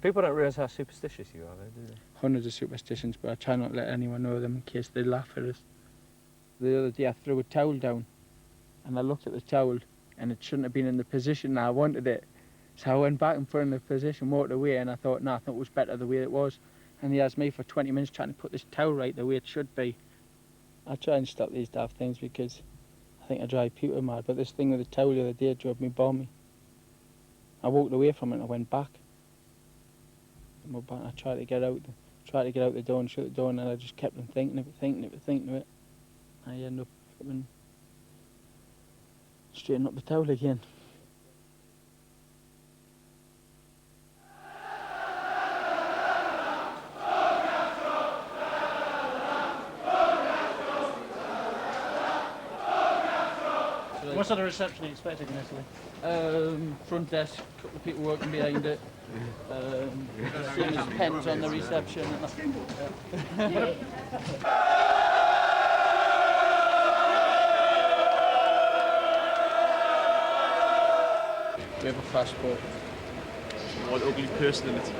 People don't realise how superstitious you are, though, do they? Hundreds of superstitions, but I try not to let anyone know them in case they laugh at us. The other day I threw a towel down, and I looked at the towel, and it shouldn't have been in the position that I wanted it. So I went back and put it in the position, walked away, and I thought, no, I thought it was better the way it was. And he asked me for 20 minutes trying to put this towel right the way it should be. I try and stop these daft things because I think I drive people mad, but this thing with the towel the other day drove me balmy. I walked away from it and I went back. I tried to get out the door and shut the door, and then I just kept on thinking of it. I ended up straightening up the towel again. What sort of reception are you expecting in Italy? Front desk, a couple of people working behind it. Same as pens on the reception. We have a passport. One ugly person in it.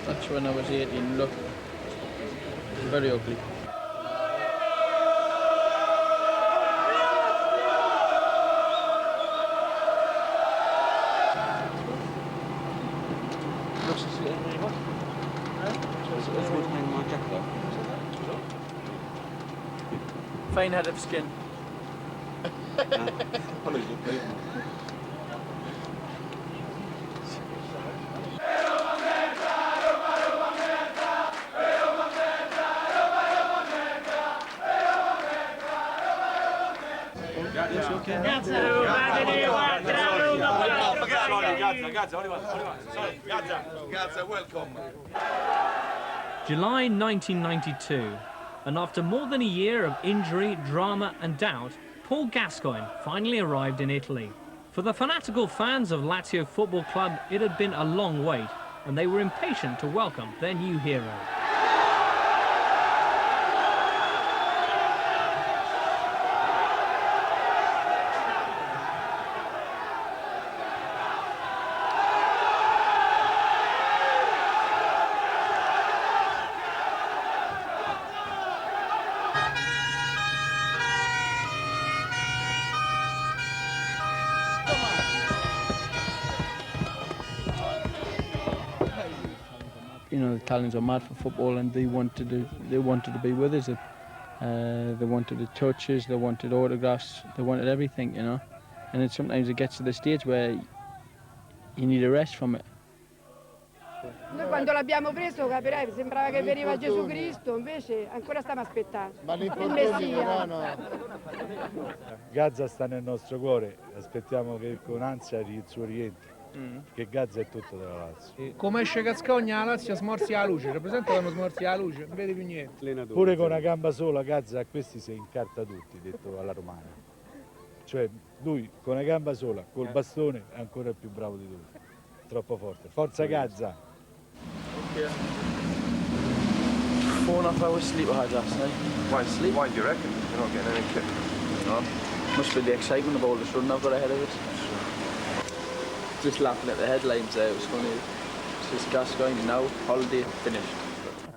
That's when I was 18. Look, very ugly. Fine head of skin. Gazza, welcome. July 1992, and after more than a year of injury, drama and doubt, Paul Gascoigne finally arrived in Italy. For the fanatical fans of Lazio Football Club, it had been a long wait, and they were impatient to welcome their new hero. You know, the Italians are mad for football, and they wanted to be with us. They wanted the touches, they wanted autographs, they wanted everything, you know. And then sometimes it gets to the stage where you need a rest from it. Noi quando l'abbiamo preso, capirai, sembrava che veniva Gesù Cristo, invece ancora stiamo aspettando. Il Messia. Gazza sta nel nostro cuore, aspettiamo che con ansia il suo rientro. Che Gazza è tutto della Lazio. Come esce Gascoigne la Lazio smorzi la luce, rappresenta quando smorzi la luce, non vede più niente. Pure con una gamba sola Gazza a questi si incarta tutti, detto alla romana. Cioè lui con una gamba sola, col bastone è ancora più bravo di tutti. Troppo forte. Forza Gazza! 4.5 hours sleep I had last night. Why sleep? Why do you reckon? You're not getting any kick. No? Must be the excitement of all this run I've got ahead of us. Just laughing at the headlines there, it was funny. It's just Gascoigne now, holiday finished.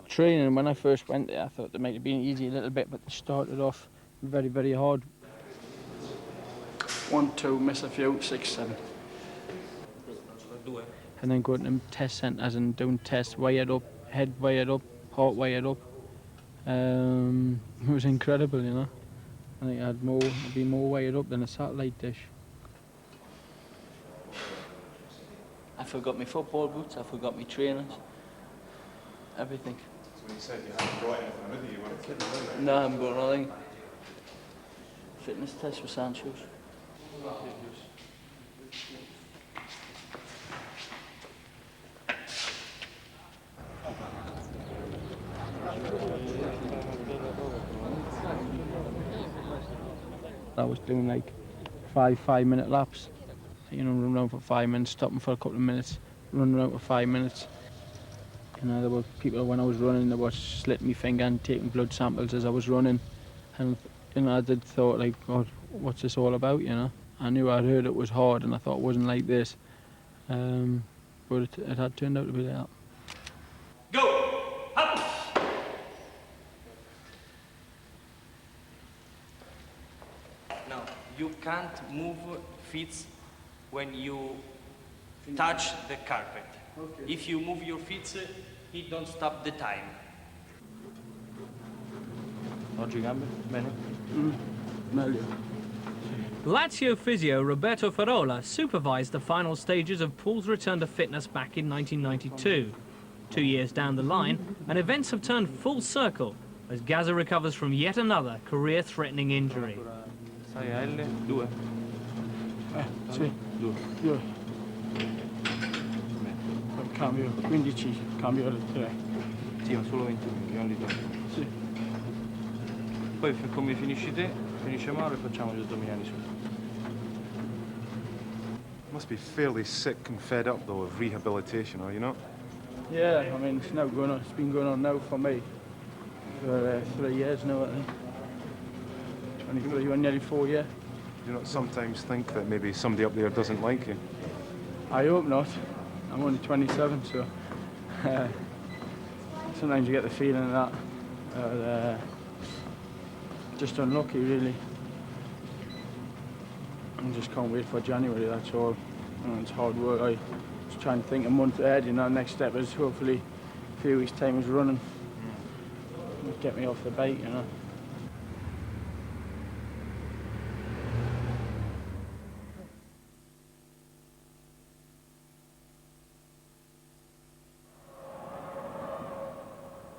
Training, when I first went there, I thought they might have been easy a little bit, but they started off very, very hard. 1, 2, miss a few, 6, 7. And then going to them test centres and doing tests, wired up, head wired up, heart wired up. It was incredible, you know. I think I'd be more wired up than a satellite dish. I forgot my football boots, I forgot my trainers, everything. So when you said you hadn't brought anything with you, you weren't kidding, were you? No, I haven't got nothing. Fitness test for Sancho's. I was doing like 5-minute laps. You know, run around for 5 minutes, stopping for a couple of minutes, run around for 5 minutes. You know, there were people when I was running that were slitting my finger and taking blood samples as I was running. And, you know, I did thought like, God, what's this all about, you know? I knew I'd heard it was hard and I thought it wasn't like this. But it had turned out to be like that. you can't move feet when you touch the carpet. Okay. If you move your feet, it don't stop the time. Oggi gambe? Bene? Meglio. Lazio physio Roberto Farola supervised the final stages of Paul's return to fitness back in 1992. 2 years down the line, and events have turned full circle as Gazza recovers from yet another career-threatening injury. Sai a L, 2. Sì. 2. 2. Cambio 15, cambio le 3. Sì, ma solo 20 minuti, non li togli. Sì. Poi come finisci te, finisce Mauro e facciamo gli addominali su. Must be fairly sick and fed up though of rehabilitation, are you not? Yeah, I mean, it's now going on. It's been going on now for me for 3 years now, I think. 23, well, nearly 4 years. Do you not sometimes think that maybe somebody up there doesn't like you? I hope not. I'm only 27, so sometimes you get the feeling of that. Just unlucky, really. I just can't wait for January, that's all. It's hard work. I was trying to think a month ahead, you know, next step is hopefully a few weeks' time is running. Get me off the bike, you know.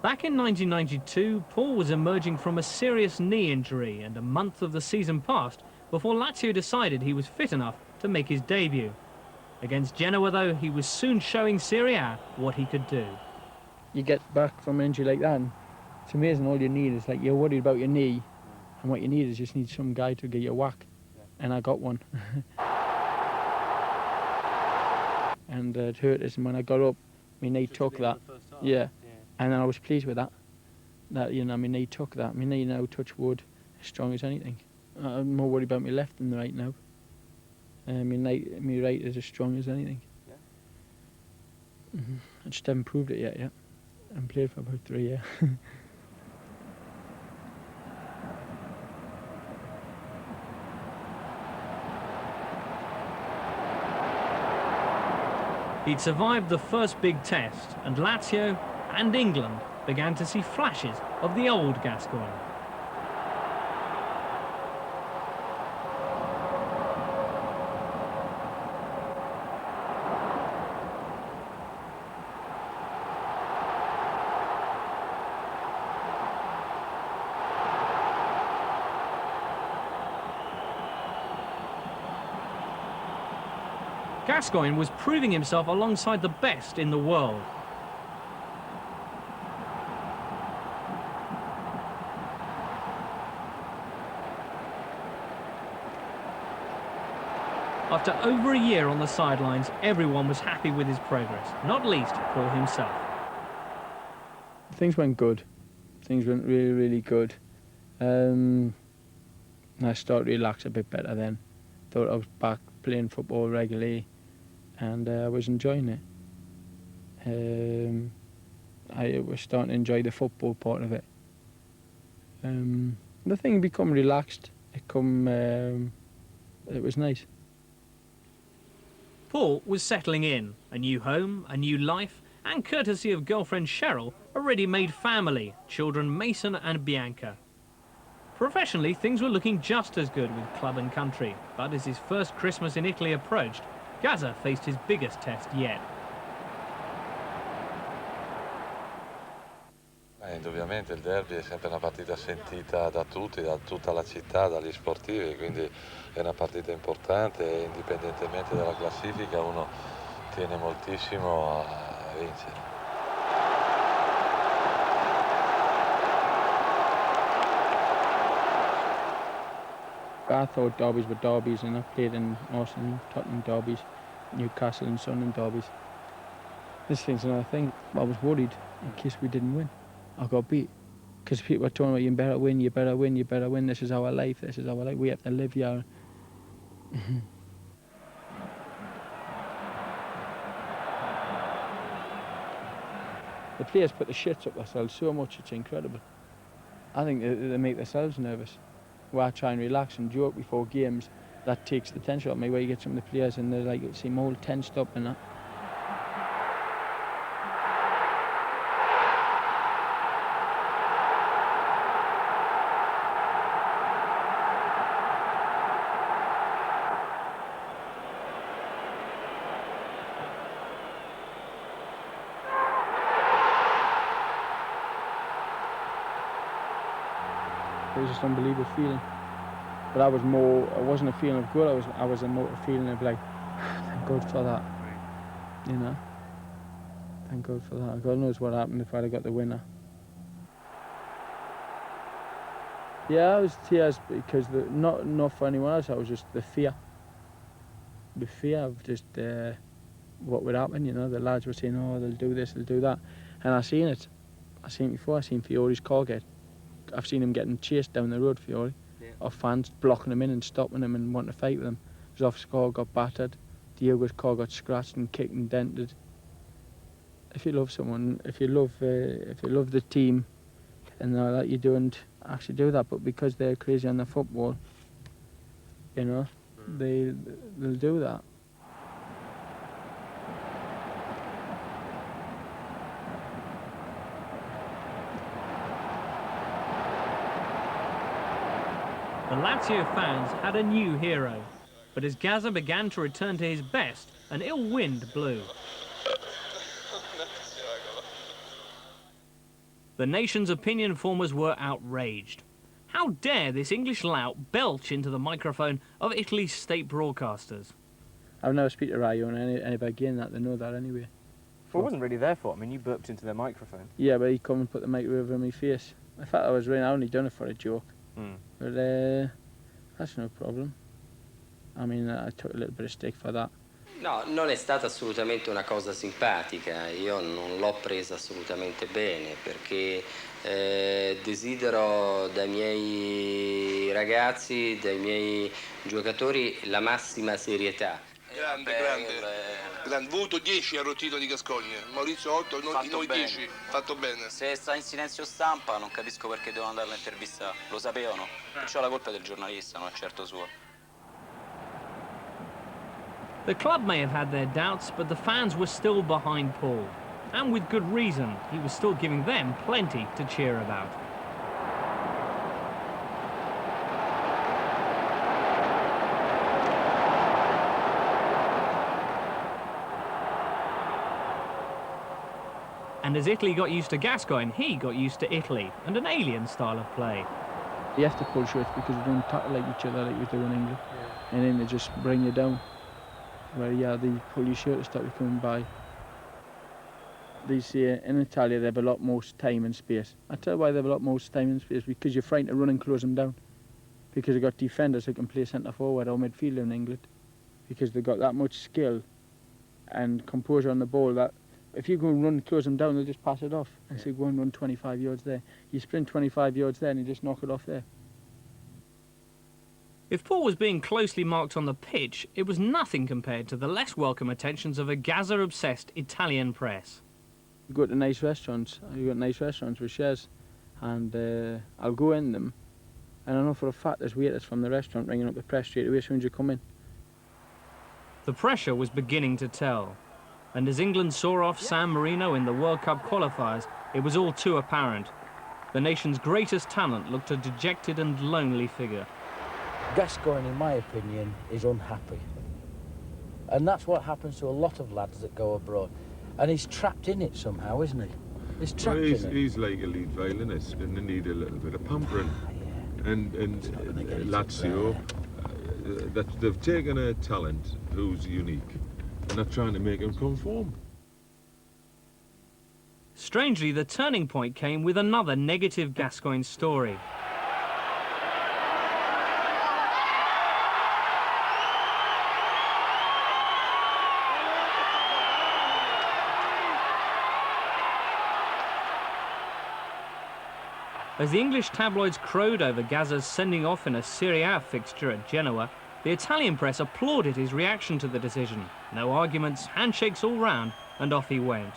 Back in 1992, Paul was emerging from a serious knee injury, and a month of the season passed before Lazio decided he was fit enough to make his debut. Against Genoa, though, he was soon showing Serie A what he could do. You get back from an injury like that, and it's amazing. All you need is, like, you're worried about your knee, and what you need is just need some guy to get you a whack. And I got one. And it hurt us, and when I got up, my knee took that. Yeah. And then I was pleased with that. That, you know, my knee took that. My knee now, touch wood, as strong as anything. I'm more worried about my left than the right now. My right is as strong as anything. Yeah. I just haven't proved it yet, yeah. I haven't played for about 3 years. He'd survived the first big test, and Lazio and England began to see flashes of the old Gascoigne. Gascoigne was proving himself alongside the best in the world. After over a year on the sidelines, everyone was happy with his progress, not least Paul himself. Things went good. Things went really, really good. I started to relax a bit better then. Thought I was back playing football regularly, and I was enjoying it. I was starting to enjoy the football part of it. The thing become relaxed. It was nice. Paul was settling in, a new home, a new life, and courtesy of girlfriend Cheryl, a ready-made family, children Mason and Bianca. Professionally, things were looking just as good with club and country, but as his first Christmas in Italy approached, Gazza faced his biggest test yet. Indubbiamente il derby è sempre una partita sentita da tutti, da tutta la città, dagli sportivi, quindi è una partita importante e indipendentemente dalla classifica uno tiene moltissimo a vincere. I thought derbies were derbies, and I've played in Arsenal, Tottenham derbies, Newcastle and Sunderland derbies. This thing's another thing. I was worried in case we didn't win. I got beat. Because people were talking about, you better win, you better win, you better win, this is our life, this is our life, we have to live here. The players put the shits up themselves so much, it's incredible. I think they make themselves nervous. where I try and relax and joke before games, that takes the tension off me, where you get some of the players and they're like, seem all tensed up and that. It was just an unbelievable feeling. But I wasn't a feeling of good, I was a more feeling of like, thank God for that. You know? Thank God for that. God knows what happened if I'd have got the winner. Yeah, I was tears because, not for anyone else, I was just the fear. The fear of just what would happen, you know? The lads were saying, oh, they'll do this, they'll do that. And I've seen it. I've seen it before, I've seen Fiore's car I've seen him getting chased down the road, Fiore, of fans blocking him in and stopping him and wanting to fight with him. Zoff's car got battered, Diego's car got scratched and kicked and dented. If you love someone, if you love the team, and that you don't actually do that, but because they're crazy on the football, you know, they'll do that. The Lazio fans had a new hero, but as Gazza began to return to his best, an ill wind blew. The nation's opinion formers were outraged. How dare this English lout belch into the microphone of Italy's state broadcasters? I've never speak to Rayo and anybody again that, they know that anyway. Well, it wasn't really their fault. I mean, you burped into their microphone. Yeah, but he come and put the mic over my face. I thought I was I only done it for a joke. But that's no problem. I mean, I took a little bit of stick for that. No, non è stata assolutamente una cosa simpatica, io non l'ho presa assolutamente bene perché desidero dai miei ragazzi, dai miei giocatori la massima serietà. Grande, voto 10 al rotino di Gascoigne, Maurizio 8, noi 10, fatto bene. Se sta in silenzio stampa non capisco perché devono andare all'intervista, lo sapevano, perciò la colpa è del giornalista, non è certo sua. The club may have had their doubts, but the fans were still behind Paul. And with good reason, he was still giving them plenty to cheer about. And as Italy got used to Gascoigne, he got used to Italy and an alien style of play. You have to pull shirts because you don't tackle like each other like you do in England. And then they just bring you down. Where, yeah, they pull your shirt to stop you coming by. They say in Italy they have a lot more time and space. I tell you why they have a lot more time and space, because you're frightened to run and close them down. Because they've got defenders who can play centre forward or midfield in England. Because they've got that much skill and composure on the ball that if you go and run, close them down, they'll just pass it off. And so go and run 25 yards there. You sprint 25 yards there and you just knock it off there. If Paul was being closely marked on the pitch, it was nothing compared to the less welcome attentions of a Gazza-obsessed Italian press. You go to nice restaurants, you got nice restaurants with chefs, and I'll go in them, and I know for a fact there's waiters from the restaurant ringing up the press straight away as soon as you come in. The pressure was beginning to tell, and as England saw off San Marino in the World Cup qualifiers, it was all too apparent. The nation's greatest talent looked a dejected and lonely figure. Gascoigne, in my opinion, is unhappy. And that's what happens to a lot of lads that go abroad. And he's trapped in it somehow, isn't he? He's trapped in it. He's like a lead violinist and they need a little bit of pampering. And Lazio, they've taken a talent who's unique and they're trying to make him conform. Strangely, the turning point came with another negative Gascoigne story. As the English tabloids crowed over Gazza's sending off in a Serie A fixture at Genoa, the Italian press applauded his reaction to the decision. No arguments, handshakes all round, and off he went.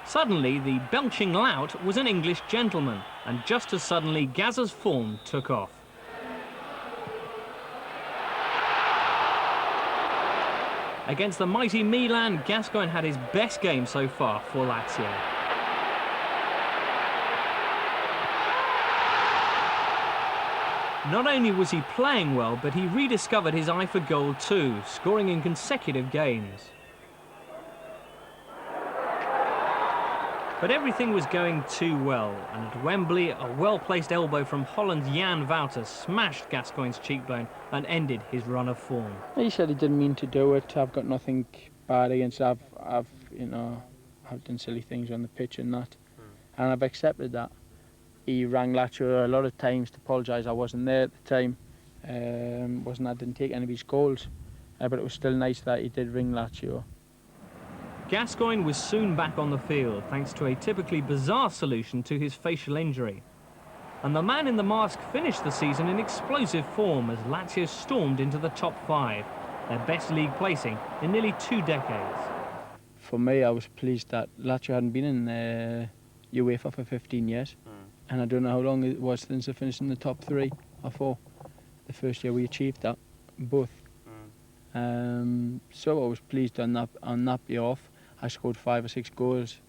Suddenly, the belching lout was an English gentleman, and just as suddenly, Gazza's form took off. Against the mighty Milan, Gascoigne had his best game so far for Lazio. Not only was he playing well, but he rediscovered his eye for goal too, scoring in consecutive games. But everything was going too well, and at Wembley, a well-placed elbow from Holland's Jan Wouters smashed Gascoigne's cheekbone and ended his run of form. He said he didn't mean to do it. I've got nothing bad against it. I've done silly things on the pitch and that, and I've accepted that. He rang Lazio a lot of times to apologise. I wasn't there at the time. I didn't take any of his goals, but it was still nice that he did ring Lazio. Gascoigne was soon back on the field thanks to a typically bizarre solution to his facial injury. And the man in the mask finished the season in explosive form as Lazio stormed into the top 5, their best league placing in nearly 2 decades. For me, I was pleased that Lazio hadn't been in UEFA for 15 years. And I don't know how long it was since they finished in the top 3 or 4. The first year we achieved that, both. So I was pleased on that year off. I scored 5 or 6 goals.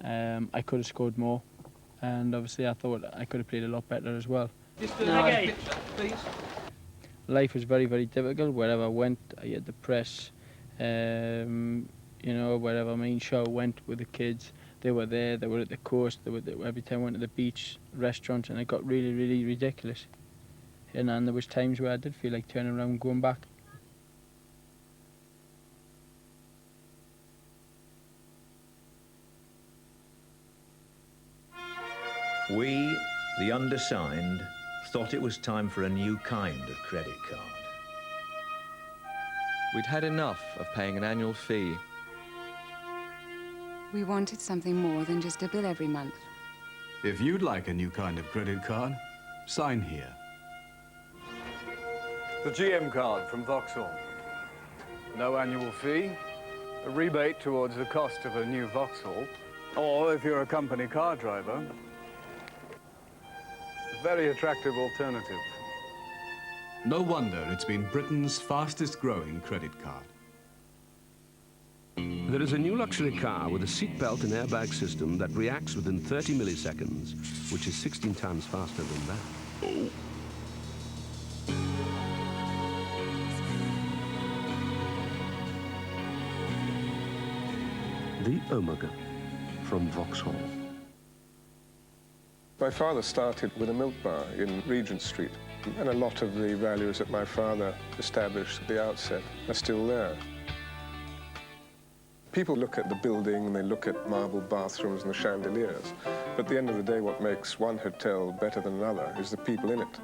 I could have scored more, and obviously I thought I could have played a lot better as well. Life was very, very difficult. Wherever I went, I had the press. Wherever main show went with the kids, they were there. They were at the coast. They were there every time I went to the beach, restaurants, and it got really, really ridiculous. And there was times where I did feel like turning around and going back. We, the undersigned, thought it was time for a new kind of credit card. We'd had enough of paying an annual fee. We wanted something more than just a bill every month. If you'd like a new kind of credit card, sign here. The GM card from Vauxhall. No annual fee, a rebate towards the cost of a new Vauxhall, or if you're a company car driver, a very attractive alternative. No wonder it's been Britain's fastest growing credit card. There is a new luxury car with a seatbelt and airbag system that reacts within 30 milliseconds, which is 16 times faster than that. Oh. The Omega from Vauxhall. My father started with a milk bar in Regent Street, and a lot of the values that my father established at the outset are still there. People look at the building and they look at marble bathrooms and the chandeliers, but at the end of the day, what makes one hotel better than another is the people in it.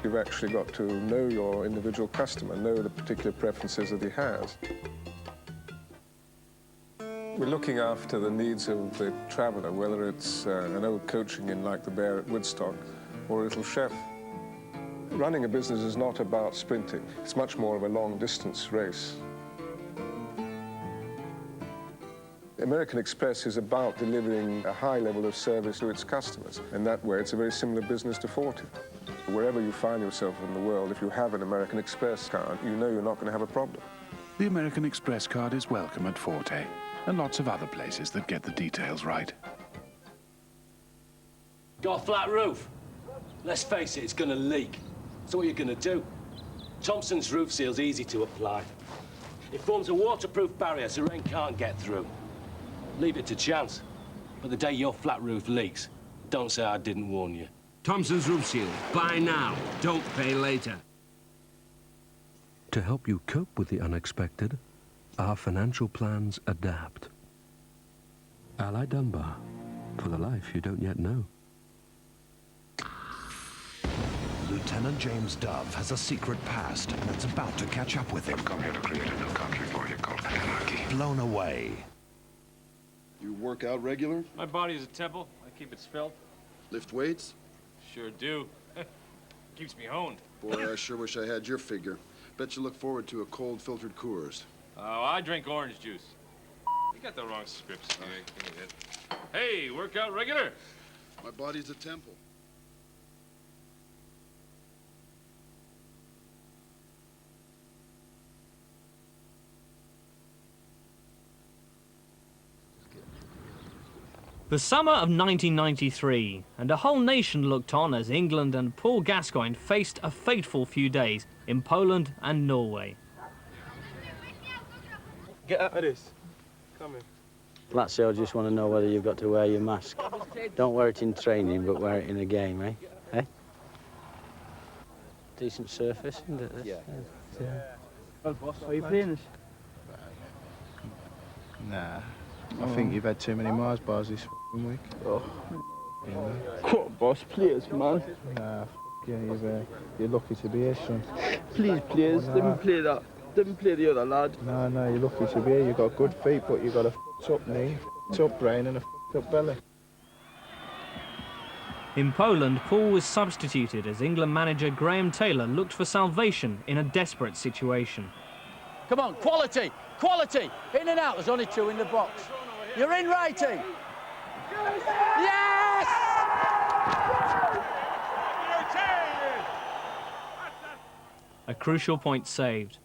You've actually got to know your individual customer, know the particular preferences that he has. We're looking after the needs of the traveller, whether it's an old coaching inn like the Bear at Woodstock or a little chef. Running a business is not about sprinting. It's much more of a long-distance race. American Express is about delivering a high level of service to its customers. And that way, it's a very similar business to Forte. Wherever you find yourself in the world, if you have an American Express card, you know you're not going to have a problem. The American Express card is welcome at Forte, and lots of other places that get the details right. Got a flat roof? Let's face it, it's going to leak. So what are you going to do? Thompson's roof seal's easy to apply. It forms a waterproof barrier so rain can't get through. Leave it to chance. But the day your flat roof leaks, don't say I didn't warn you. Thompson's Roof Seal. Buy now. Don't pay later. To help you cope with the unexpected, our financial plans adapt. Ally Dunbar. For the life you don't yet know. Lieutenant James Dove has a secret past that's about to catch up with him. I've come here to create a new country for you called anarchy. Blown away. You work out regular? My body is a temple. I keep it svelte. Lift weights? Sure do. Keeps me honed. Boy, I sure wish I had your figure. Bet you look forward to a cold filtered Coors. Oh, I drink orange juice. You got the wrong scripts here, idiot. Hey, workout regular? My body's a temple. The summer of 1993, and a whole nation looked on as England and Paul Gascoigne faced a fateful few days in Poland and Norway. Get out of this. Come in. Lazio just want to know whether you've got to wear your mask. Don't wear it in training, but wear it in a game, eh? Eh? Decent surface, isn't it? Yeah. Well, boss, are you playing this? Nah. I think you've had too many Mars bars this week. Oh. You know? Come on, boss, players, man. Nah, yeah, you're lucky to be here, son. Please, players, didn't play that. Didn't play the other lad. No, you're lucky to be here. You've got good feet, but you've got a up knee, up brain and a up belly. In Poland, Paul was substituted as England manager Graham Taylor looked for salvation in a desperate situation. Come on, quality, quality. In and out, there's only 2 in the box. You're in, righty. Yes! A crucial point saved.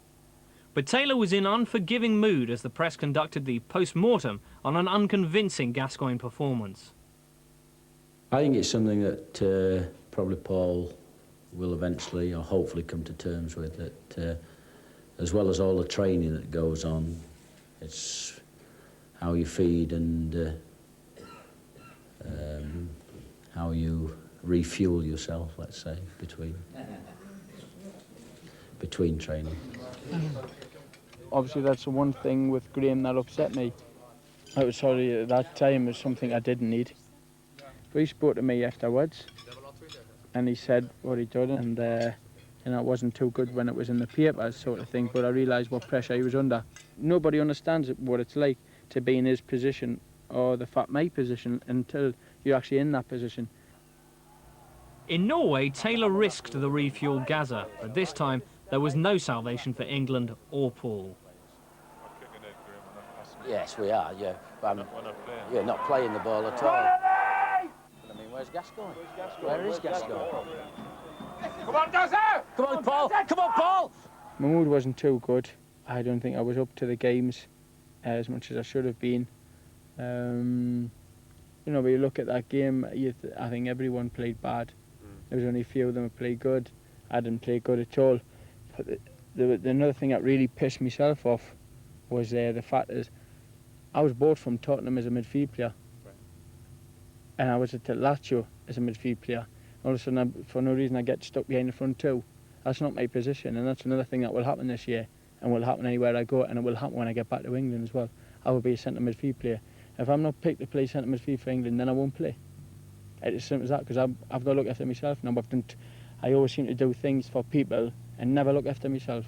But Taylor was in unforgiving mood as the press conducted the post-mortem on an unconvincing Gascoigne performance. I think it's something that probably Paul will eventually, or hopefully, come to terms with. That as well as all the training that goes on, it's how you feed and how you refuel yourself, let's say, between training. Obviously, that's the one thing with Graham that upset me. I was sorry at that time, it was something I didn't need. But he spoke to me afterwards, and he said what he'd done, and you know, it wasn't too good when it was in the papers, sort of thing, but I realised what pressure he was under. Nobody understands what it's like to be in his position, or the Fat Mate position, until you're actually in that position. In Norway, Taylor risked the refuel Gazza, but this time there was no salvation for England or Paul. Yes, we are, yeah. You're not playing the ball at all. I mean, where's Gascoigne? Where is Gascoigne? Come on, Gazza! Come on, Paul! Come on, Paul! My mood wasn't too good. I don't think I was up to the games as much as I should have been. You know, when you look at that game, I think everyone played bad. There was only a few of them that played good. I didn't play good at all. But another thing that really pissed myself off was the fact is I was bought from Tottenham as a midfield player. Right. And I was at Lazio as a midfield player. All of a sudden, for no reason, I get stuck behind the front 2. That's not my position, and that's another thing that will happen this year, and will happen anywhere I go, and it will happen when I get back to England as well. I will be a centre midfield player. If I'm not picked to play centre midfield for England, then I won't play. It's as simple as that, because I've got to look after myself now. I always seem to do things for people and never look after myself.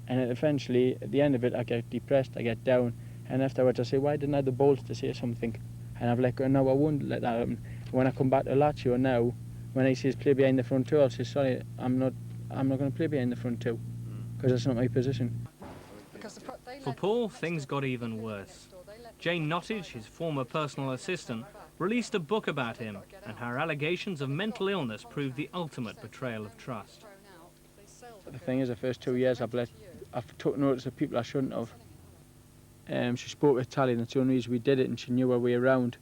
And eventually, at the end of it, I get depressed, I get down, and afterwards I say, why didn't I have the balls to say something? And I've let go, no, I won't let that happen. When I come back to Lazio now, when he says play behind the front 2, I'll say, sorry, I'm not going to play behind the front 2, because that's not my position. For Paul, things got even worse. Jane Nottage, his former personal assistant, released a book about him, and her allegations of mental illness proved the ultimate betrayal of trust. The thing is, the first 2 years I've took notice of people I shouldn't have. She spoke Italian, that's the only reason we did it, and she knew her way around.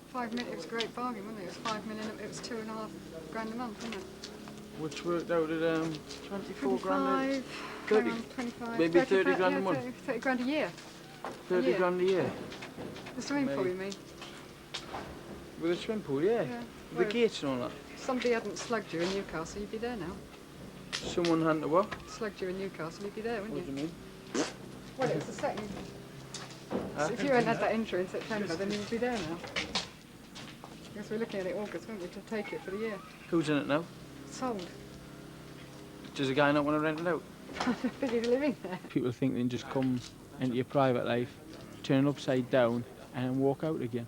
5 million, it was a great bargain, wasn't it? It was 5 million, it was £2.5 grand a month, wasn't it? Which worked out at 24 grand. 30, 25, maybe 30 grand a yeah, month. 30 grand a year. 30 grand a year. The swimming pool, you mean? With a swimming pool, yeah. The Well, gates and all that. Somebody hadn't slugged you in Newcastle, you'd be there now. Someone had to what? Slugged you in Newcastle, you'd be there, wouldn't What do you mean? Well, it was the second. So if you hadn't had that injury in September, then you'd be there now. Because we're looking at it August, weren't we, to take it for the year. Who's in it now? Sold. Does a guy not want to rent it out? Busy living there. People think they can just come into your private life, turn it upside down, and then walk out again.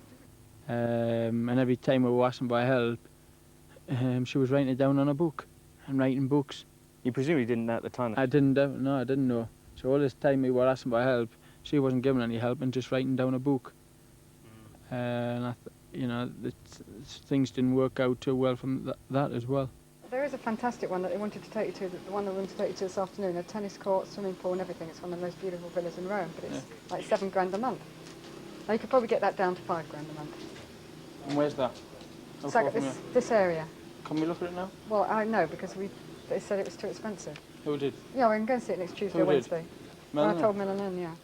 And every time we were asking for help, she was writing it down on a book, and writing books. You presumably didn't know at the time? I didn't know. So all this time we were asking for help, she wasn't giving any help and just writing down a book. And you know, things didn't work out too well from that as well. There is a fantastic one that they wanted to take you to, the one they wanted to take you to this afternoon, a tennis court, swimming pool and everything. It's one of the most beautiful villas in Rome, but it's like £7 grand a month. Now you could probably get that down to £5 grand a month. And where's that? It's like this area. Can we look at it now? Well, I know, because they said it was too expensive. Who did? Yeah, we can go and see it next Tuesday or Wednesday. Well, I told Melanie, yeah.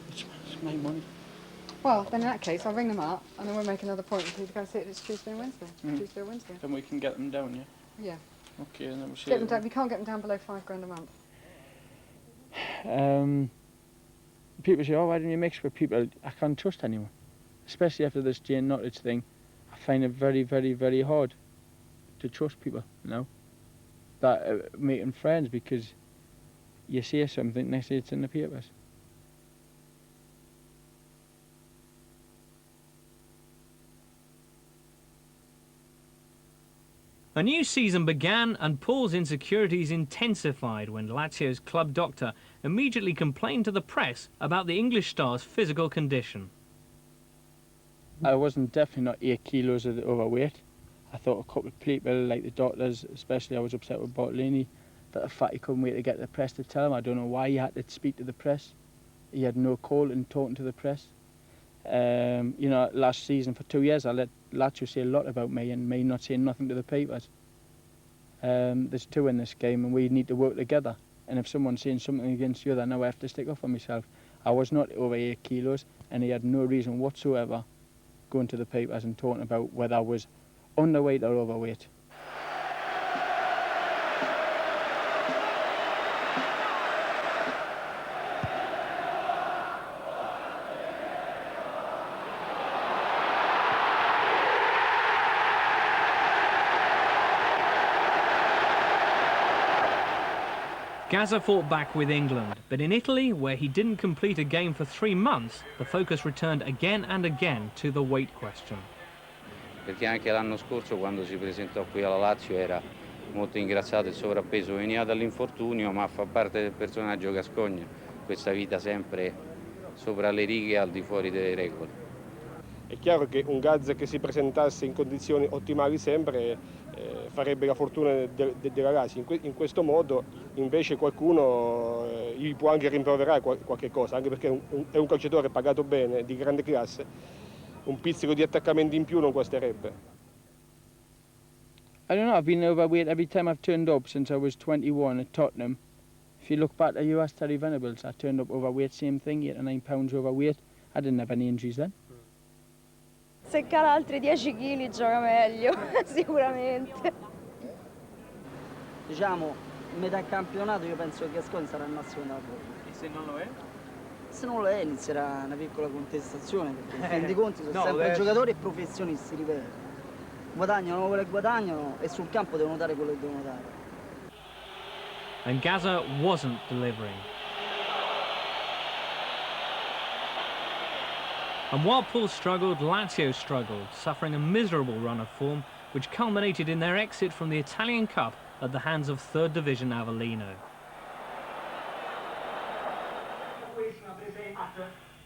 It's my money. Well, then in that case, I'll ring them up and then we'll make another point for you to go and see it next Tuesday and Wednesday. Tuesday or Wednesday. Then we can get them down, yeah? Yeah. Okay, and then we'll see. Get them down. We can't get them down below £5 grand a month. People say, oh, why don't you mix with people? I can't trust anyone. Especially after this Jane Nottage thing. I find it very, very, very hard to trust people, you know? That making friends, because you say something, next day it's in the papers. A new season began and Paul's insecurities intensified when Lazio's club doctor immediately complained to the press about the English star's physical condition. I wasn't definitely not 8 kilos overweight. I thought a couple of people, like the doctors, especially I was upset with Bartolini, that the fact he couldn't wait to get the press to tell him. I don't know why he had to speak to the press. He had no call in talking to the press. You know, last season for 2 years I let Lazio say a lot about me and me not saying nothing to the papers. There's two in this game and we need to work together. And if someone's saying something against the other, now I have to stick up for myself. I was not over 8 kilos and he had no reason whatsoever going to the papers and talking about whether I was underweight or overweight. Gazza fought back with England, but in Italy, where he didn't complete a game for 3 months, the focus returned again and again to the weight question. Perché anche l'anno scorso quando si presentò qui alla Lazio era molto ingrazzato il sovrappeso, veniva dall'infortunio ma fa parte del personaggio Gascoigne, questa vita sempre sopra le righe al di fuori delle regole. È chiaro che un Gazza che si presentasse in condizioni ottimali sempre farebbe la fortuna della Lazio. In questo modo invece qualcuno gli può anche rimproverare qualche cosa, anche perché è un calciatore pagato bene, di grande classe, un pizzico di attaccamenti in più non guasterebbe. I don't know, I've been overweight every time I've turned up since I was 21 at Tottenham. If you look back at US Terry Venables, I turned up overweight, same thing, 8 or 9 pounds overweight. I didn't have any injuries then. Se cala altri 10 kg gioca meglio, sicuramente. Diciamo, metà campionato io penso che Gascoigne sarà il massimo della forma. E se non lo è? Se non lo è inizierà una piccola contestazione, perché in fin dei conti sono sempre giocatori e professionisti, ripeto. Guadagnano quello che guadagnano e sul campo devono dare quello che devono dare. And Gazza wasn't delivering. And while Paul struggled, Lazio struggled, suffering a miserable run of form, which culminated in their exit from the Italian Cup at the hands of 3rd Division Avellino.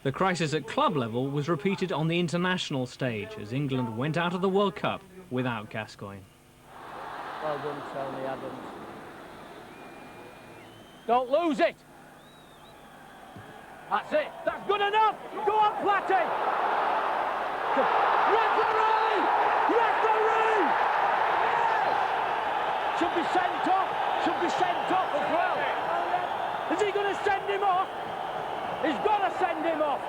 The crisis at club level was repeated on the international stage as England went out of the World Cup without Gascoigne. Well done, Tony Adams. Don't lose it! That's it! That's good enough! Go on, Platty! Referee! Referee! Should be sent off! Should be sent off as well! Is he going to send him off? He's got to send him off!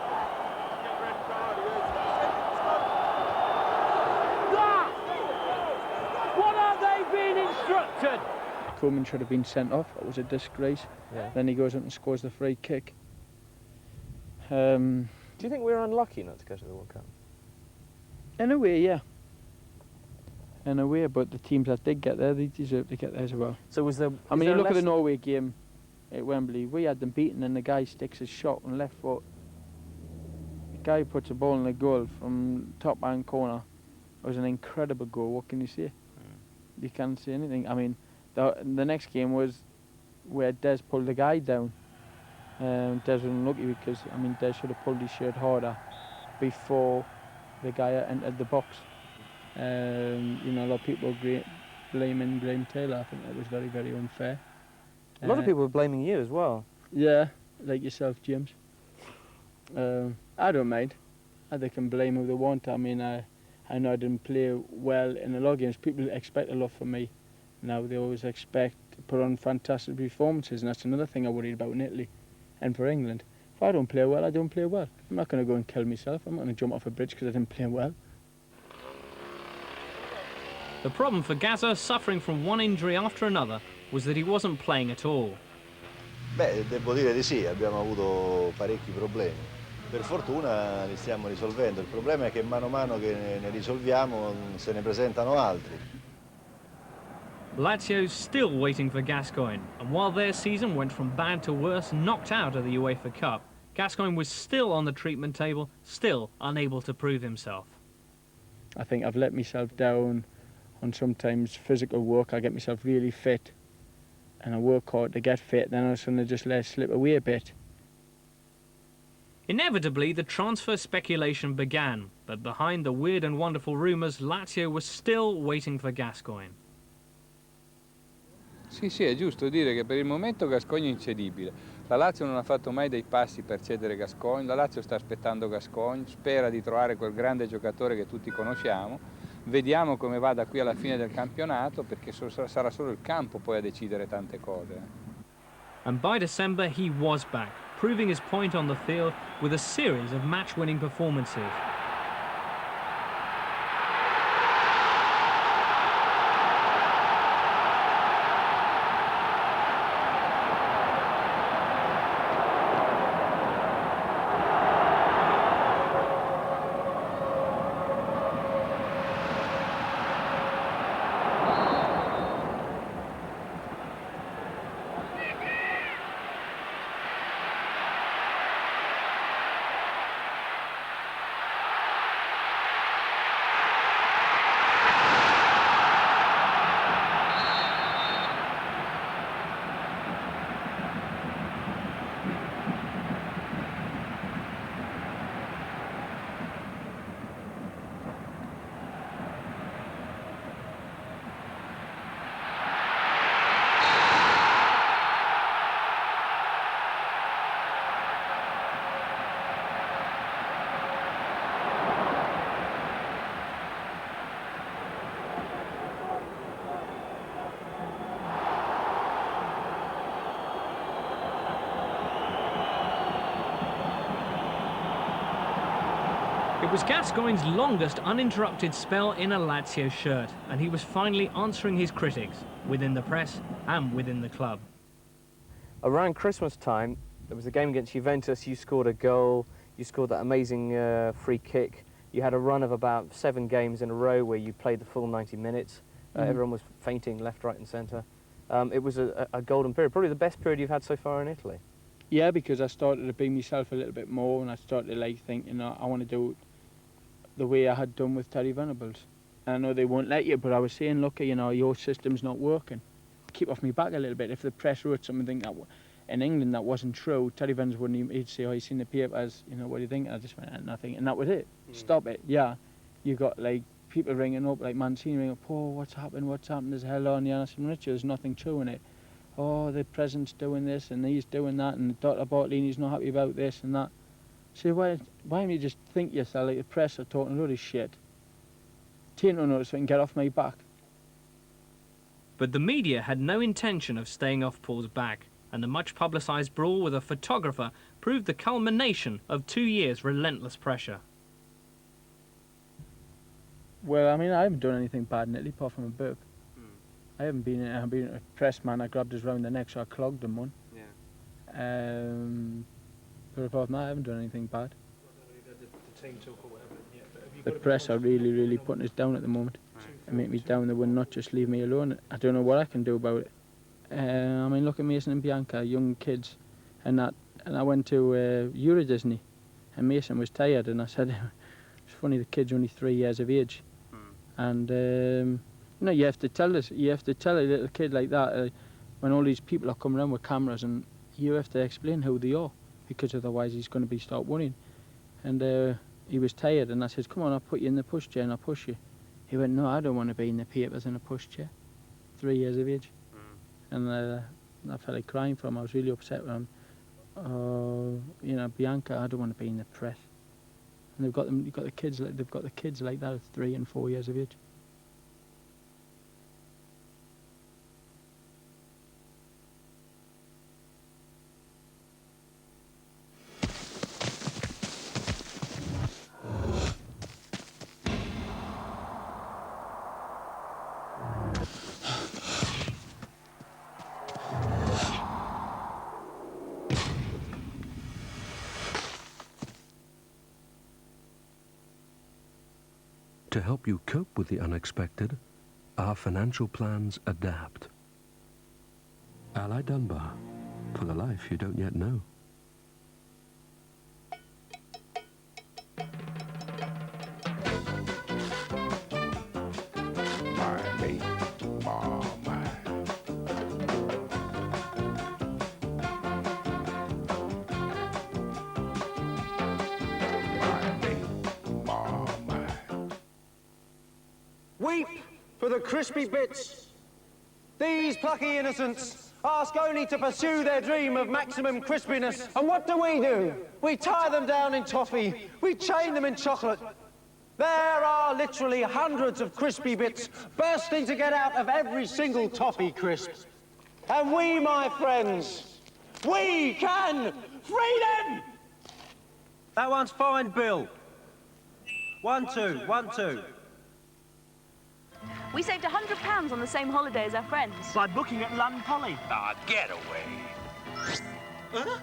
That! What are they being instructed? Coleman should have been sent off. It was a disgrace. Yeah. Then he goes up and scores the free kick. Do you think we were unlucky not to go to the World Cup? In a way, yeah. In a way, but the teams that did get there, they deserve to get there as well. So was there? I mean, you look at the Norway game at Wembley. We had them beaten, and the guy sticks his shot on left foot. The guy puts a ball in the goal from top hand corner. It was an incredible goal. What can you say? You can't say anything. I mean, the next game was where Des pulled the guy down. Des was unlucky because, I mean, Des should have pulled his shirt harder before the guy entered the box. You know, a lot of people blame Taylor. I think that was very, very unfair. A lot of people were blaming you as well. Yeah, like yourself, James. I don't mind. They can blame who they want. I mean, I know I didn't play well in a lot of games. People expect a lot from me. Now they always expect to put on fantastic performances, and that's another thing I worried about in Italy and for England. If I don't play well, I don't play well. I'm not going to go and kill myself. I'm not going to jump off a bridge because I didn't play well. The problem for Gazza, suffering from one injury after another, was that he wasn't playing at all. Beh, devo dire di sì, abbiamo avuto parecchi problemi. Per fortuna li stiamo risolvendo. Il problema è che mano a mano che ne risolviamo se ne presentano altri. Lazio's still waiting for Gascoigne, and while their season went from bad to worse, knocked out of the UEFA Cup, Gascoigne was still on the treatment table, still unable to prove himself. I think I've let myself down on sometimes physical work. I get myself really fit and I work hard to get fit, then all of a sudden I just let it slip away a bit. Inevitably, the transfer speculation began, but behind the weird and wonderful rumours, Lazio was still waiting for Gascoigne. Sì, sì, è giusto dire che per il momento Gascoigne è incedibile. La Lazio non ha fatto mai dei passi per cedere Gascoigne, la Lazio sta aspettando Gascoigne, spera di trovare quel grande giocatore che tutti conosciamo. Vediamo come va da qui alla fine del campionato, perché sarà solo il campo poi a decidere tante cose. And by December he was back, proving his point on the field with a series of match-winning performances. It was Gascoigne's longest uninterrupted spell in a Lazio shirt, and he was finally answering his critics, within the press and within the club. Around Christmas time, there was a game against Juventus, you scored a goal, you scored that amazing free kick. You had a run of about 7 games in a row where you played the full 90 minutes. Everyone was fainting left, right and centre. It was a golden period, probably the best period you've had so far in Italy. Yeah, because I started to be myself a little bit more, and I started to like think, you know, I want to do it the way I had done with Terry Venables. And I know they won't let you, but I was saying, look, you know, your system's not working. Keep off me back a little bit. If the press wrote something that in England that wasn't true, Terry Venables wouldn't even, he'd say, oh, you seen the papers, you know, what do you think? And I just went, nothing, and that was it. Stop it. Yeah, you got like people ringing up, like Mancini ringing up, oh, what's happened, there's hell on you. And I said, Richard, there's nothing true in it. Oh, the president's doing this and he's doing that, and Dr. Bartolini's not happy about this and that. So why don't you just think yourself like the press are talking a lot of shit? Take no notice and get off my back. But the media had no intention of staying off Paul's back, and the much publicised brawl with a photographer proved the culmination of 2 years' relentless pressure. Well, I mean, I haven't done anything bad in Italy apart from a burp. I've been a press man. I grabbed his round the neck, so I clogged him one. Yeah. But apart from that, I haven't done anything bad. The press are really, really putting us down at the moment. They make me down. They will not just leave me alone. I don't know what I can do about it. I mean, look at Mason and Bianca, young kids, and that. And I went to Euro Disney, and Mason was tired, and I said, it's funny, the kid's only 3 years of age, and you know, you have to tell a little kid like that when all these people are coming around with cameras, and you have to explain who they are, because otherwise he's going to start running. And he was tired, and I said, come on, I'll put you in the pushchair and I'll push you. He went, no, I don't want to be in the papers in a pushchair. 3 years of age. And I felt like crying for him. I was really upset with him. You know, Bianca, I don't want to be in the press. And they've got the kids like that at 3 and 4 years of age. To help you cope with the unexpected, our financial plans adapt. Ally Dunbar, for the life you don't yet know. Weep for the crispy bits. These plucky innocents ask only to pursue their dream of maximum crispiness. And what do? We tie them down in toffee. We chain them in chocolate. There are literally hundreds of crispy bits bursting to get out of every single toffee crisp. And we, my friends, we can free them! That one's fine, Bill. 1, 2, 1, 2. We saved £100 on the same holiday as our friends. By booking at London Poly. Ah, get away. Huh?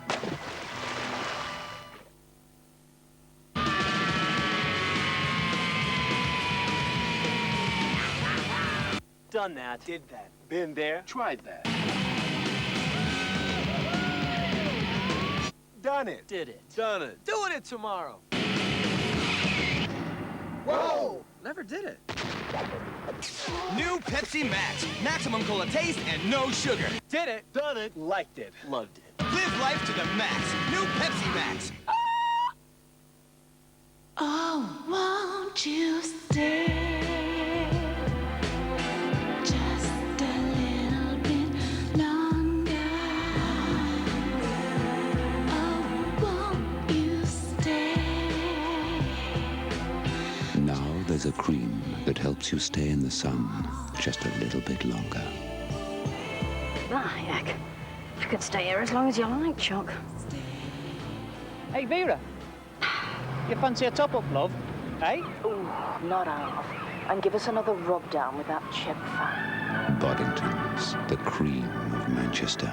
Done that. Did that. Been there. Tried that. Done it. Did it. Done it. Doing it tomorrow. Whoa! Never did it. New Pepsi Max. Maximum cola taste and no sugar. Did it. Done it. Liked it. Loved it. Live life to the max. New Pepsi Max. Oh, won't you stay just a little bit longer? Oh, won't you stay? Now there's a cream that helps you stay in the sun just a little bit longer. Ah, heck. You can stay here as long as you like, Chuck. Hey, Vera. You fancy a top-up, love? Eh? Ooh, not half. And give us another rub down with that chip fan. Boddington's, the cream of Manchester.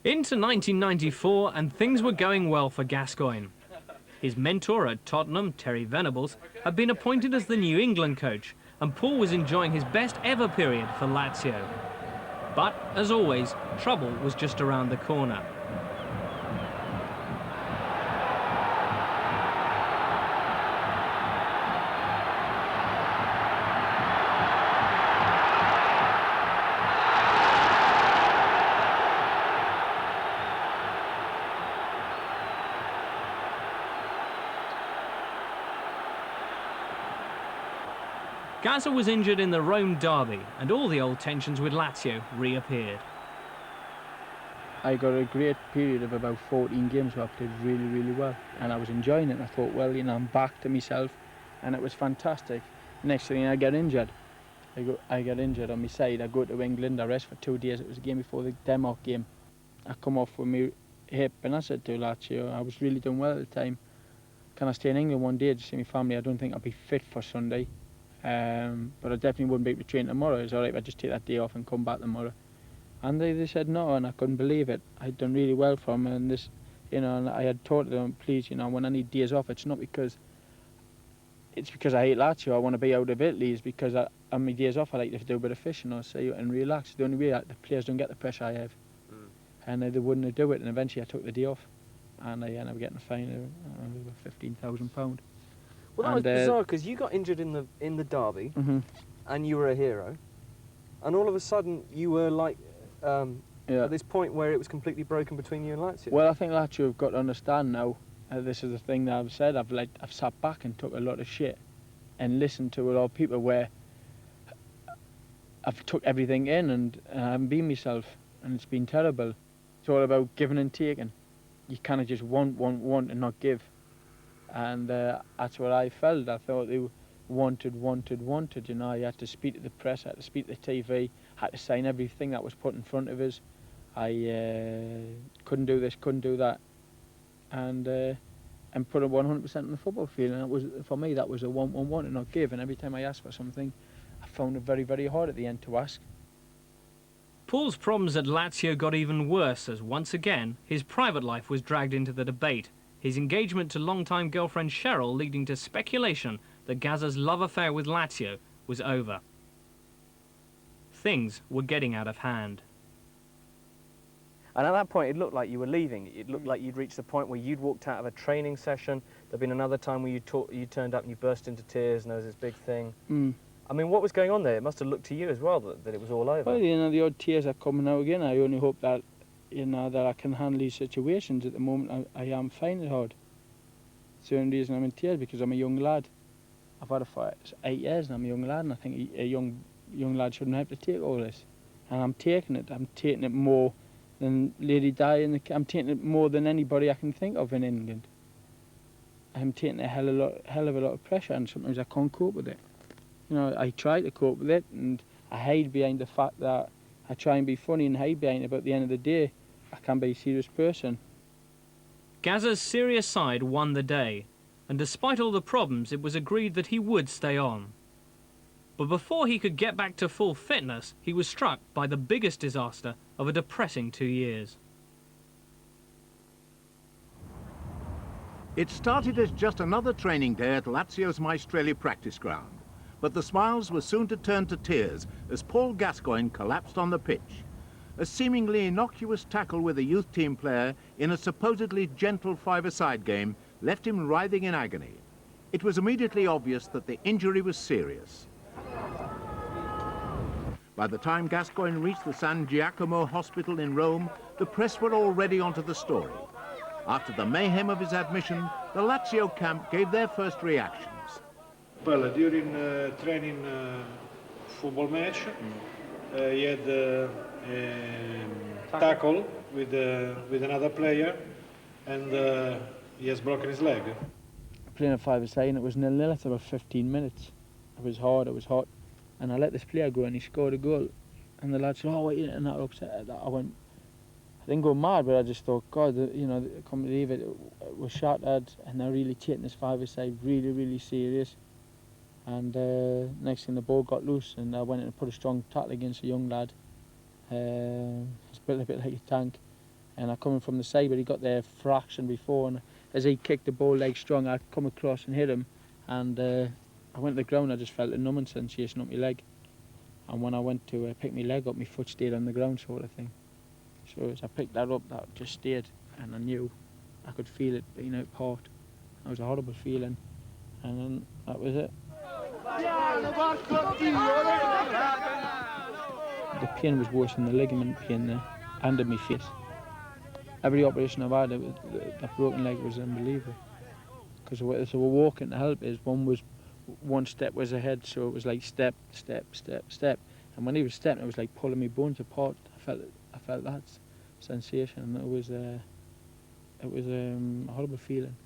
Into 1994, and things were going well for Gascoigne. His mentor at Tottenham, Terry Venables, had been appointed as the New England coach, and Paul was enjoying his best ever period for Lazio. But, as always, trouble was just around the corner. Gazza was injured in the Rome derby, and all the old tensions with Lazio reappeared. I got a great period of about 14 games where I played really, really well, and I was enjoying it. And I thought, well, you know, I'm back to myself, and it was fantastic. Next thing I get injured. I get injured on my side. I go to England, I rest for 2 days. It was a game before the Denmark game. I come off with my hip, and I said to Lazio, I was really doing well at the time. Can I stay in England one day to see my family? I don't think I'll be fit for Sunday. But I definitely wouldn't be able to train tomorrow. It's all right if I just take that day off and come back tomorrow. And they said no, and I couldn't believe it. I'd done really well for them, and this, you know, and I had told them, please, you know, when I need days off, it's not because I hate Lazio, I want to be out of Italy, it's because on my days off I like to do a bit of fishing or see and relax. The only way the players don't get the pressure I have. And they wouldn't do it, and eventually I took the day off, and I ended up getting a fine of £15,000. Well, that was bizarre, because you got injured in the derby, and you were a hero, and all of a sudden you were like at this point where it was completely broken between you and Lazio. Well, I think Lazio have got to understand now. This is the thing that I've said. I've sat back and took a lot of shit, and listened to a lot of people where I've took everything in and I haven't been myself, and it's been terrible. It's all about giving and taking. You kind of just want and not give. And that's what I felt. I thought they wanted, you know. I had to speak to the press, I had to speak to the TV, I had to sign everything that was put in front of us. I couldn't do this, couldn't do that. And put it 100% on the football field. And it was, for me, that was a want and not give. And every time I asked for something, I found it very, very hard at the end to ask. Paul's problems at Lazio got even worse as once again his private life was dragged into the debate, his engagement to longtime girlfriend Cheryl leading to speculation that Gazza's love affair with Lazio was over. Things were getting out of hand. And at that point, it looked like you were leaving. It looked like you'd reached the point where you'd walked out of a training session. There'd been another time where you turned up and you burst into tears and there was this big thing. I mean, what was going on there? It must have looked to you as well that it was all over. Well, you know, the odd tears are coming out again. I only hope that, you know, that I can handle these situations. At the moment, I am finding it hard. It's the only reason I'm in tears, because I'm a young lad. I've had it for 8 years and I'm a young lad, and I think a young lad shouldn't have to take all this. And I'm taking it. I'm taking it more than Lady Di, I'm taking it more than anybody I can think of in England. I'm taking a hell of a lot of pressure, and sometimes I can't cope with it. You know, I try to cope with it, and I hide behind the fact that I try and be funny and hide behind it, but at the end of the day, I can be a serious person. Gazza's serious side won the day, and despite all the problems, it was agreed that he would stay on. But before he could get back to full fitness, he was struck by the biggest disaster of a depressing 2 years. It started as just another training day at Lazio's Maestrelli practice ground, but the smiles were soon to turn to tears as Paul Gascoigne collapsed on the pitch. A seemingly innocuous tackle with a youth team player in a supposedly gentle five-a-side game left him writhing in agony. It was immediately obvious that the injury was serious. By the time Gascoigne reached the San Giacomo hospital in Rome, the press were already onto the story. After the mayhem of his admission, the Lazio camp gave their first reactions. Well, during training football match, he had a tackle with another player, and he has broken his leg. Playing a five-a-side, and it was 0-0 after about 15 minutes. It was hard, it was hot. And I let this player go, and he scored a goal. And the lad said, "Oh, wait," and I upset at that. I didn't go mad, but I just thought, God, you know, I can't believe it. It was shattered, and they're really taking this five-a-side really, really serious. And next thing, the ball got loose, and I went in and put a strong tackle against a young lad. He's built a bit like a tank. And I come in from the side, but he got there for action before, and as he kicked the ball leg strong, I come across and hit him. And I went to the ground, I just felt a numbing sensation up my leg. And when I went to pick my leg up, my foot stayed on the ground, sort of thing. So as I picked that up, that just stayed, and I knew I could feel it being out part. That was a horrible feeling, and then that was it. The pain was worse than the ligament pain there, under my face. Every operation I've had, that broken leg was unbelievable. Because so we're walking to help is one step was ahead, so it was like step, step, step, step. And when he was stepping, it was like pulling my bones apart. I felt that sensation, and it was a horrible feeling.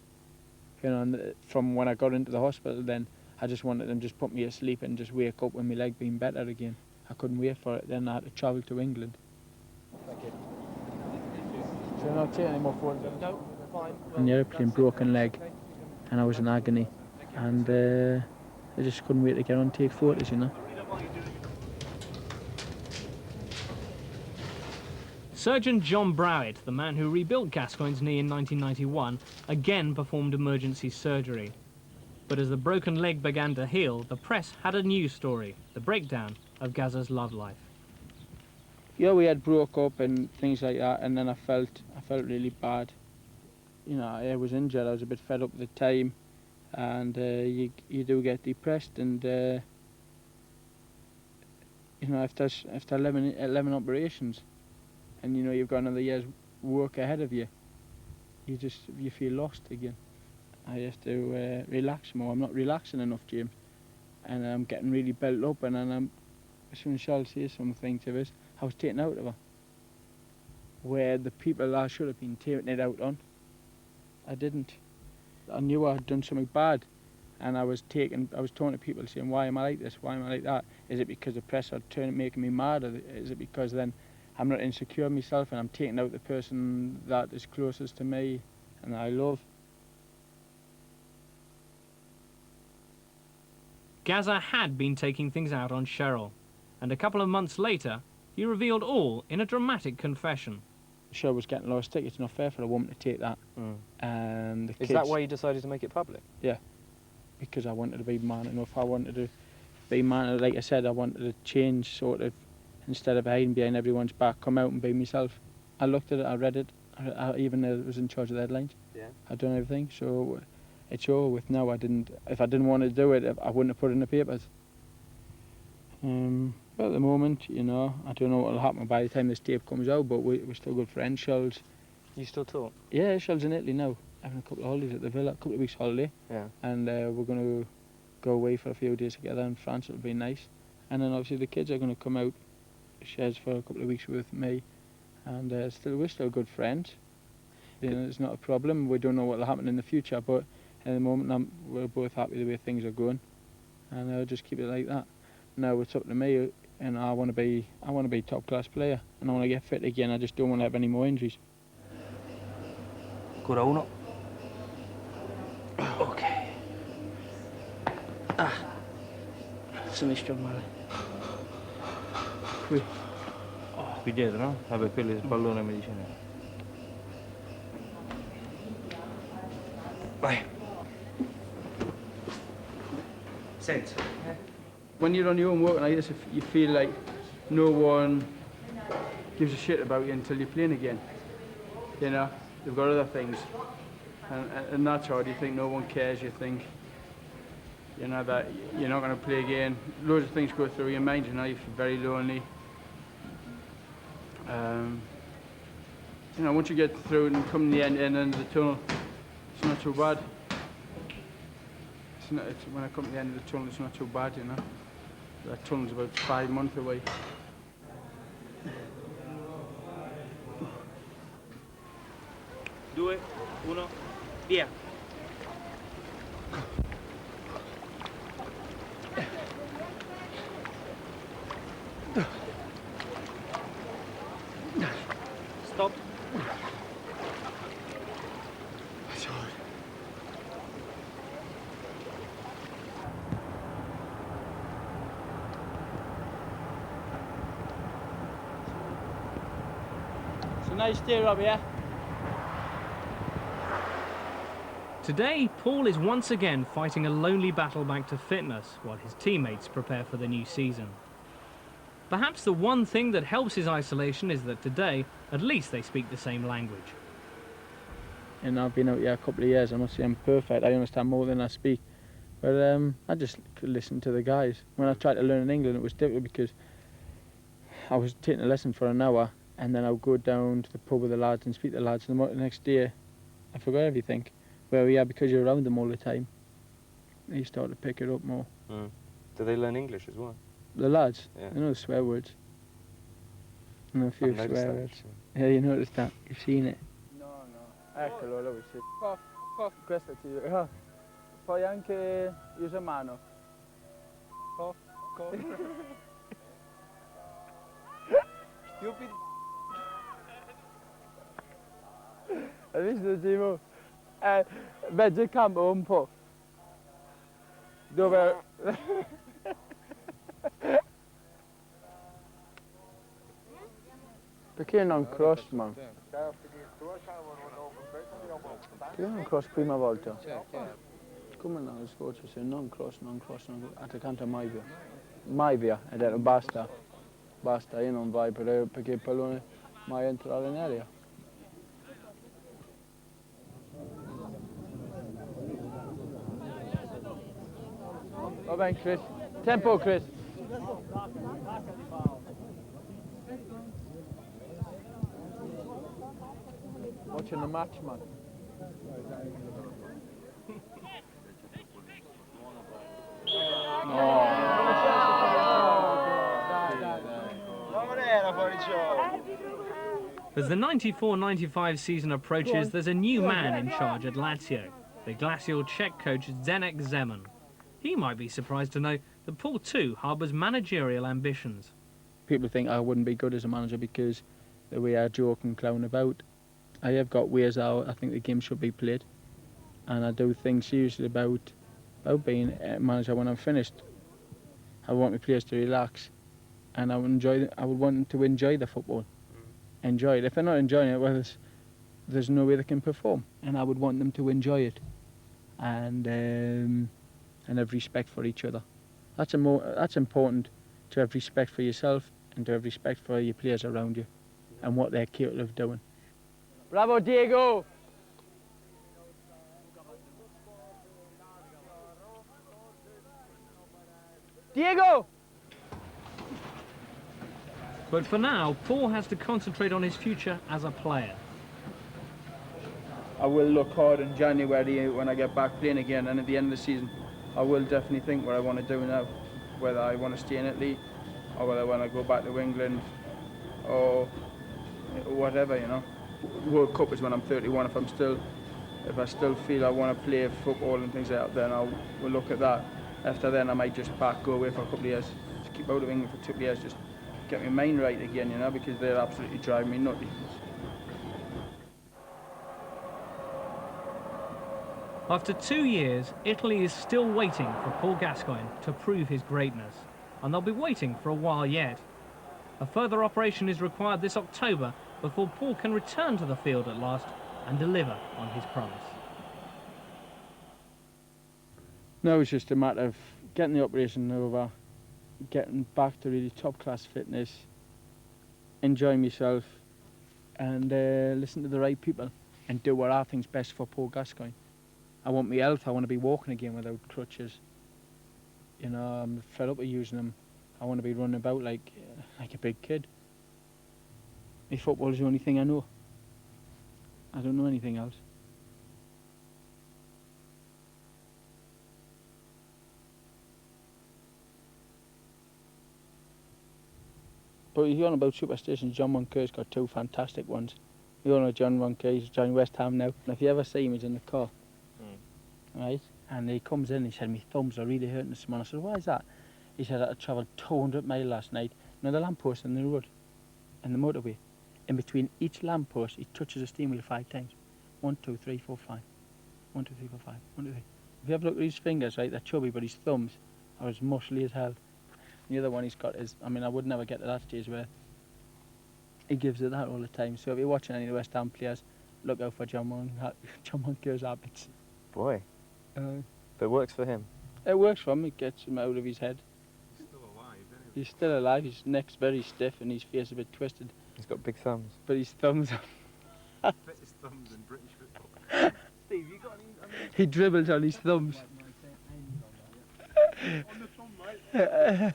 You know, and from when I got into the hospital, then I just wanted them to just put me asleep and just wake up with my leg being better again. I couldn't wait for it. Then I had to travel to England. Thank you. So you're not taking any more photos? No, fine. On the airplane, broken leg, and I was in agony, and I just couldn't wait to get on and take photos, you know. Surgeon John Browett, the man who rebuilt Gascoigne's knee in 1991, again performed emergency surgery. But as the broken leg began to heal, the press had a news story, the breakdown of Gazza's love life. Yeah, we had broke up and things like that, and then I felt really bad. You know, I was injured, I was a bit fed up at the time, and you do get depressed, and you know, after 11 operations, and you know you've got another year's work ahead of you, you feel lost again. I have to relax more. I'm not relaxing enough, James, and I'm getting really built up, and then as soon as Shell says something to us, I was taken out of her. Where the people I should have been taking it out on, I didn't. I knew I had done something bad, and I was talking to people saying, why am I like this, why am I like that? Is it because the press are making me mad, or is it because then I'm not insecure of myself and I'm taking out the person that is closest to me and that I love? Gazza had been taking things out on Cheryl, and a couple of months later, he revealed all in a dramatic confession. Cheryl was getting lost. It's not fair for a woman to take that. And the Is kids, that why you decided to make it public? Yeah, because I wanted to be man enough. I wanted to be man. Like I said, I wanted to change, sort of, instead of hiding behind everyone's back, come out and be myself. I looked at it, I read it, I even was in charge of the headlines. Yeah. I'd done everything, so it's over with now. If I didn't want to do it, I wouldn't have put it in the papers. But at the moment, you know, I don't know what will happen by the time this tape comes out, but we're still good friends. Shell's. You still talk? Yeah, Shell's in Italy now, having a couple of holidays at the villa, a couple of weeks holiday. Yeah. And we're going to go away for a few days together in France. It'll be nice. And then obviously the kids are going to come out, shares for a couple of weeks with me, and we're still good friends. You know, it's not a problem. We don't know what will happen in the future, but at the moment we're both happy the way things are going, and I'll just keep it like that. Now it's up to me, and I want to be a top class player, and I want to get fit again. I just don't want to have any more injuries. Ancora uno. Ok. Si mischia male. Qui. Qui dietro, no? Vabbè, quello è il pallone medicinale. Vai. Senti. When you're on your own working like this, you feel like no one gives a shit about you until you're playing again. You know, they've got other things, and that's hard. You think no one cares. You think, you know, that you're not going to play again. Loads of things go through your mind. You know, you feel very lonely. You know, once you get through and come to the end of the tunnel, it's not too bad. When I come to the end of the tunnel, it's not too bad, you know. That tunnel's about 5 months away. 2, 1, via. Stop. It's a nice day, Robbie, yeah? Today, Paul is once again fighting a lonely battle back to fitness while his teammates prepare for the new season. Perhaps the one thing that helps his isolation is that today, at least they speak the same language. And I've been out here a couple of years. I'm not saying I'm perfect. I understand more than I speak. But I just listen to the guys. When I tried to learn in England, it was difficult because I was taking a lesson for an hour, and then I would go down to the pub with the lads and speak to the lads. And the next day, I forgot everything. Where we are, because you're around them all the time, you start to pick it up more. Do they learn English as well? The lads, Yeah. they know the swear words. And a few I've noticed swear that, words. actually. Yeah, you noticed that. You've seen it. No. Eccolo, dove c'è. Questa ti... Poi anche usa mano. Stupid. Hai visto, Gimo? Mezzo il campo un po'. Dove... Perché non cross, man? Perché non cross prima volta? Come l'anno scorso, se non cross, attaccante mai via. Mai via, ed era basta. Basta, io non vai perché il pallone mai entrare in area. Va bene, Chris. Tempo, Chris. Watching the match, man. As the 94-95 season approaches, there's a new man in charge at Lazio, the glacial Czech coach Zdeněk Zeman. He might be surprised to know that Paul too harbours managerial ambitions. People think I wouldn't be good as a manager because the way I joke and clown about. I have got ways how I think the game should be played, and I do think seriously about being a manager when I'm finished. I want my players to relax, and I would want them to enjoy the football. Enjoy it. If they're not enjoying it, well, there's no way they can perform. And I would want them to enjoy it, and have respect for each other. That's important, to have respect for yourself and to have respect for your players around you, and what they're capable of doing. Bravo, Diego! Diego! But for now, Paul has to concentrate on his future as a player. I will look hard in January when I get back playing again, and at the end of the season I will definitely think what I want to do now, whether I want to stay in Italy or whether I want to go back to England or whatever, you know. World Cup is when I'm 31. If I still feel I want to play football and things like that, then we'll look at that. After then I might just go away for a couple of years, just keep out of England for 2 years, just get my mind right again, you know, because they're absolutely driving me nutty. After 2 years, Italy is still waiting for Paul Gascoigne to prove his greatness, and they'll be waiting for a while yet. A further operation is required this October before Paul can return to the field at last and deliver on his promise. No, it's just a matter of getting the operation over, getting back to really top-class fitness, enjoying myself, and listen to the right people, and do what I think's best for Paul Gascoigne. I want my health. I want to be walking again without crutches. You know, I'm fed up of using them. I want to be running about like a big kid. My football is the only thing I know. I don't know anything else. But if you're on about superstitions, John Moncur's got 2 fantastic ones. You all know John Moncur, he's joined West Ham now. And if you ever see him, he's in the car. Right? And he comes in and he said, my thumbs are really hurting this morning. I said, why is that? He said, I travelled 200 miles last night. Now the lamppost in the road, in the motorway, in between each lamppost, he touches the steering wheel 5 times. 1, 2, 3, 4, 5. 1, 2, 3, 4, 5. 1, 2, 3. If you ever look at his fingers, right, they're chubby, but his thumbs are as muscly as hell. The other one he's got is, I mean, I would never get to that stage where he gives it that all the time. So if you're watching any of the West Ham players, look out for John Moncur's habits. Boy. But it works for him. It works for him. It gets him out of his head. He's still alive, isn't he? He's still alive. His neck's very stiff and his face a bit twisted. He's got big thumbs. But his thumbs are... His thumbs in British football. Steve, you got any... He dribbles on his thumbs. On the thumb, mate.